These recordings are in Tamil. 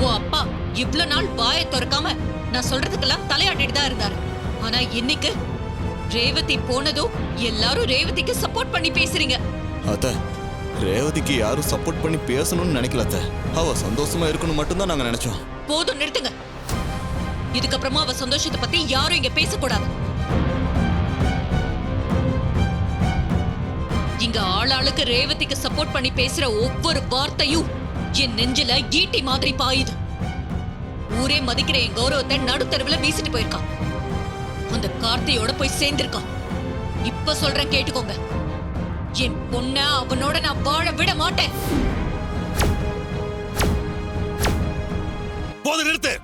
உன் அப்பா இவ்ளோ நாள் வாயை திறக்காம நான் சொல்றதுக்கெல்லாம் தலையாட்டிட்டு தான் இருந்தாரு. ஆனா இன்னைக்கு ரேவதி போனதும் எல்லாரும் ரேவதிக்கு சப்போர்ட் பண்ணி பேசுறீங்க. அத்த, ரேவதிக்கு யாரும் சப்போர்ட் பண்ணி பேசணும்னு நினைக்கல அத்த. அவ சந்தோஷமா இருக்கணும் மட்டும்தான் நாங்க நினைச்சோம். போதும், நிறுத்துங்க. இதுக்கப்புறமா அவ சந்தோஷத்தை பத்தி யாரும் இங்க பேசக்கூடாது. இங்க ஆளாளுக்கு ரேவதிக்கு சப்போர்ட் பண்ணி பேசுற ஒவ்வொரு வார்த்தையும் என் நெஞ்சில ஈட்டி மாதிரி பாயுது. ஊரே மதிக்கிற என் கௌரவத்தை நடுத்தருவுல வீசிட்டு போயிருக்கான். அந்த கார்த்தியோட போய் சேர்ந்திருக்கான். இப்ப சொல்றேன் கேட்டுக்கோங்க, என் பொண்ண அவனோட நான் வாழ விட மாட்டேன். போது, நிறுத்து.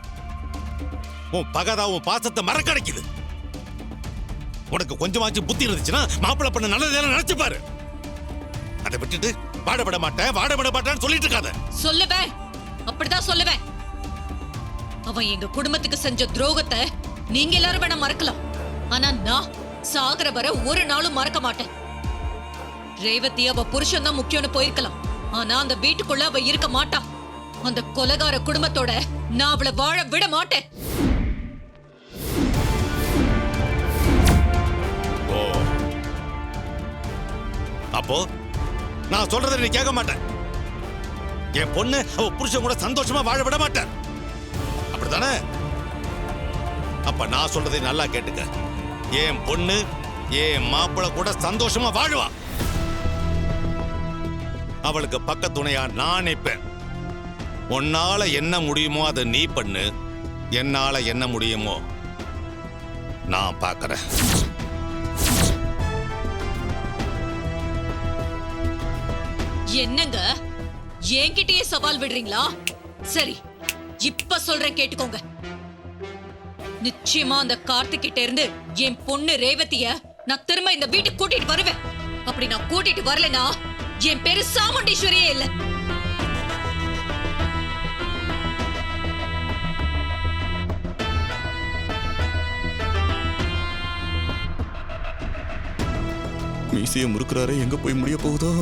உன் பகதா உன் பாசத்தை மறக்கடைக்குது. உனக்கு கொஞ்சமாச்சும் புத்தி இருந்துச்சுன்னா மாப்பிள்ளை பண்ண நல்லதெல்லாம் நினைச்சு பாரு. அதை விட்டுட்டு வாடப்பட மாட்டேன்னு சொல்லிட்டு இருக்காத. சொல்லுவேன், அப்படிதான் சொல்லுவேன். அவன் எங்க குடும்பத்துக்கு செஞ்ச துரோகத்தை நீங்க எல்லாரும் வேணா மறக்கலாம், ஆனா நான் சாகர வர ஒரு நாளும் மறக்க மாட்டேன். ரேவதி அவ புருஷன் தான் முக்கியம்னு போயிருக்கலாம், ஆனா அந்த வீட்டுக்குள்ள அவ இருக்க மாட்டா. அந்த கொலைகார குடும்பத்தோட நான் அவளை வாழ விட மாட்டேன். அப்போ நான் சொல்றதை நீ கேட்க மாட்டேன். என் பொண்ணு அவ புருஷன் கூட சந்தோஷமா வாழ விட மாட்டேன், அப்படித்தானே? அப்ப நான் சொல்றதை நல்லா கேட்டுக்க. என் பொண்ணு என் மாப்பிள்ளை கூட சந்தோஷமா வாழுவா. அவளுக்கு பக்கத்துணையா நான் நிற்பேன். உன்னால என்ன முடியுமோ அதை நீ பண்ணு, என்னால என்ன முடியுமோ நான் பார்க்கறேன். என்னங்க, என்கிட்டயே சவால் விடுறீங்களா? சரி, இப்ப சொல்றேன் கேட்டுக்கோங்க. நிச்சயமா அந்த கார்த்திக் கிட்ட இருந்து என் பொண்ணு ரேவதிய நான் திரும்ப இந்த வீட்டுக்கு கூட்டிட்டு வருவேன். அப்படி நான் கூட்டிட்டு வரலனா என் பேரு சாமுண்டீஸ்வரியே இல்ல. மீசைய முறுக்குறாரு, எங்க போய் முடிய போகுதோ?